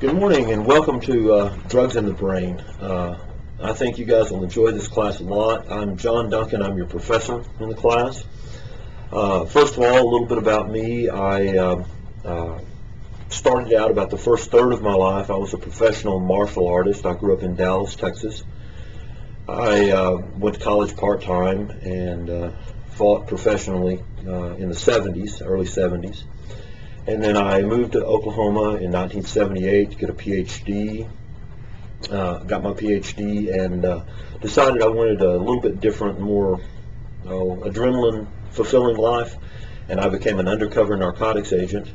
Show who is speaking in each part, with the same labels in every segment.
Speaker 1: Good morning and welcome to Drugs in the Brain. I think you guys will enjoy this class a lot. I'm John Duncan. I'm your professor in the class. First of all, a little bit about me. I started out about the first third of my life. I was a professional martial artist. I grew up in Dallas, Texas. I went to college part-time and fought professionally in the 70s, early 70s. And then I moved to Oklahoma in 1978 to get a PhD. Got my PhD and decided I wanted a little bit different, more adrenaline-fulfilling life. And I became an undercover narcotics agent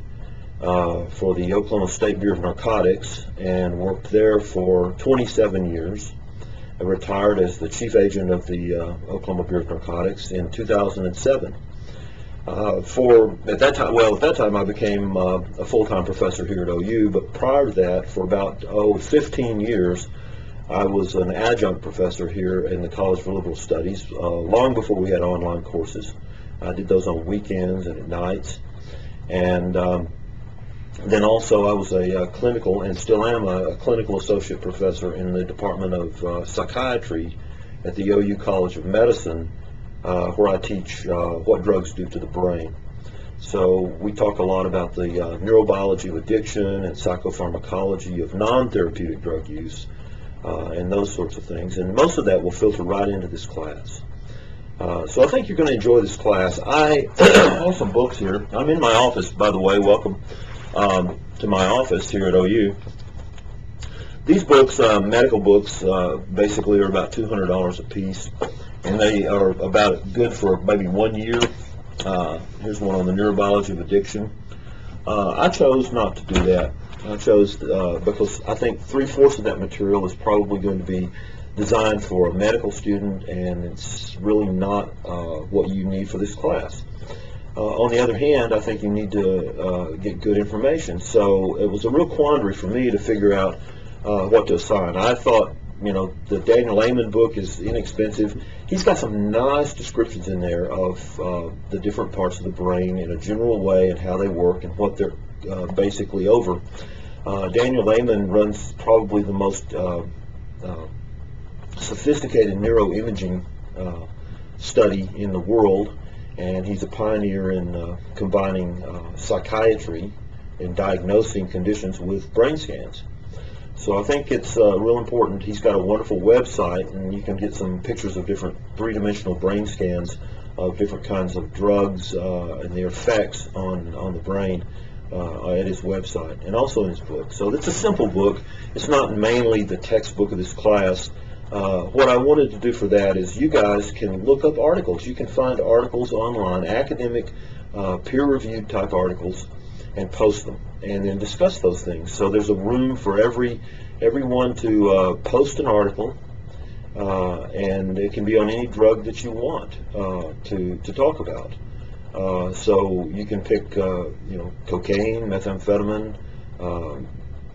Speaker 1: for the Oklahoma State Bureau of Narcotics and worked there for 27 years. I retired as the chief agent of the Oklahoma Bureau of Narcotics in 2007. At that time I became a full-time professor here at OU, but prior to that, for about 15 years, I was an adjunct professor here in the College for Liberal Studies, long before we had online courses. I did those on weekends and at nights. And then also I was a clinical, and still am a clinical associate professor in the Department of Psychiatry at the OU College of Medicine, where I teach what drugs do to the brain. So we talk a lot about the neurobiology of addiction and psychopharmacology of non-therapeutic drug use and those sorts of things. And most of that will filter right into this class. So I think you're going to enjoy this class. I have some books here. I'm in my office, by the way. Welcome to my office here at OU. These books, medical books, basically are about $200 a piece. And they are about good for maybe 1 year. Here's one on the neurobiology of addiction. I chose not to do that. I chose because I think 3/4 of that material is probably going to be designed for a medical student, and it's really not what you need for this class. On the other hand, I think you need to get good information. So it was a real quandary for me to figure out what to assign. I thought, the Daniel Amen book is inexpensive. He's got some nice descriptions in there of the different parts of the brain in a general way and how they work and what they're basically over. Daniel Amen runs probably the most sophisticated neuroimaging study in the world, and he's a pioneer in combining psychiatry and diagnosing conditions with brain scans. So I think it's real important. He's got a wonderful website, and you can get some pictures of different three-dimensional brain scans of different kinds of drugs and their effects on the brain at his website, and also in his book. So it's a simple book. It's not mainly the textbook of this class. What I wanted to do for that is you guys can look up articles. You can find articles online, academic, peer-reviewed type articles, and post them, and then discuss those things. So there's a room for everyone to post an article, and it can be on any drug that you want to talk about. So you can pick, cocaine, methamphetamine,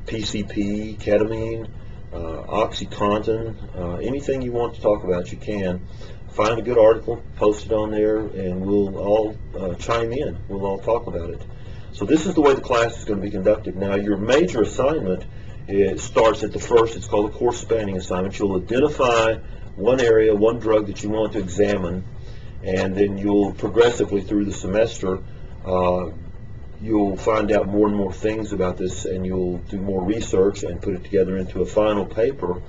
Speaker 1: PCP, ketamine, OxyContin, anything you want to talk about, you can. Find a good article, post it on there, and we'll all chime in. We'll all talk about it. So this is the way the class is going to be conducted. Now, your major assignment, it starts at the first. It's called a course spanning assignment. You'll identify one area, one drug that you want to examine, and then you'll progressively through the semester, you'll find out more and more things about this, and you'll do more research and put it together into a final paper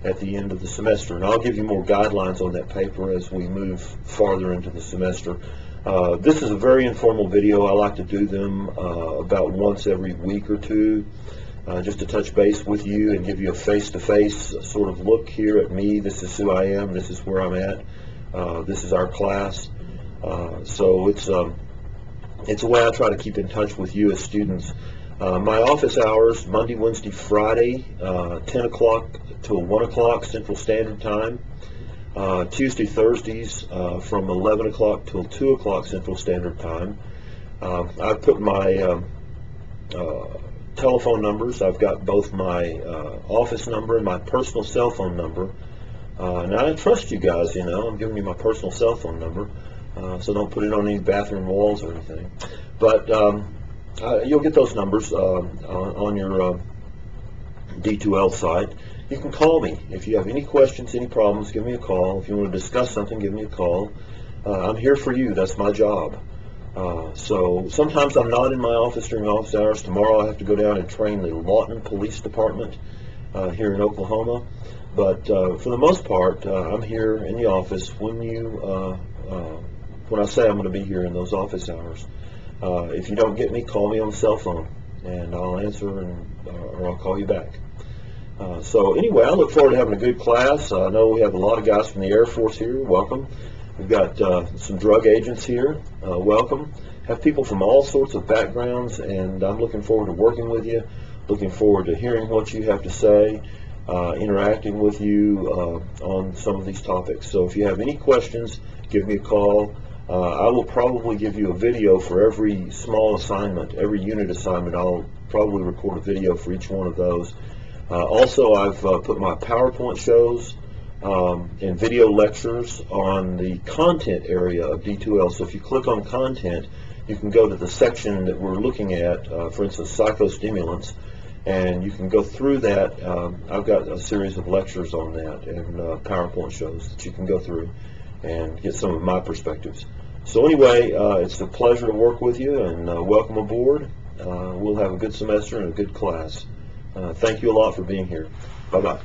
Speaker 1: at the end of the semester. And I'll give you more guidelines on that paper as we move farther into the semester. This is a very informal video. I like to do them about once every week or two, just to touch base with you and give you a face-to-face sort of look here at me. This is who I am. This is where I'm at. This is our class. So it's a way I try to keep in touch with you as students. My office hours, Monday, Wednesday, Friday, 10 o'clock till 1 o'clock Central Standard Time. Tuesday, Thursdays from 11 o'clock till 2 o'clock Central Standard Time. I've put my telephone numbers. I've got both my office number and my personal cell phone number. And I trust you guys, I'm giving you my personal cell phone number, so don't put it on any bathroom walls or anything. But you'll get those numbers on your D2L site. You can call me. If you have any questions, any problems, give me a call. If you want to discuss something, give me a call. I'm here for you. That's my job. So sometimes I'm not in my office during office hours. Tomorrow I have to go down and train the Lawton Police Department here in Oklahoma. But for the most part, I'm here in the office when I say I'm going to be here in those office hours. If you don't get me, call me on the cell phone, and I'll answer, or I'll call you back. So anyway, I look forward to having a good class. I know we have a lot of guys from the Air Force here. Welcome. We've got some drug agents here. Welcome. Have people from all sorts of backgrounds, and I'm looking forward to working with you, looking forward to hearing what you have to say, interacting with you on some of these topics. So if you have any questions, give me a call. I will probably give you a video for every small assignment, every unit assignment. I'll probably record a video for each one of those. Also, I've put my PowerPoint shows and video lectures on the content area of D2L. So if you click on content, you can go to the section that we're looking at, for instance, psychostimulants, and you can go through that. I've got a series of lectures on that and PowerPoint shows that you can go through and get some of my perspectives. So anyway, it's a pleasure to work with you, and welcome aboard. We'll have a good semester and a good class. Thank you a lot for being here. Bye-bye.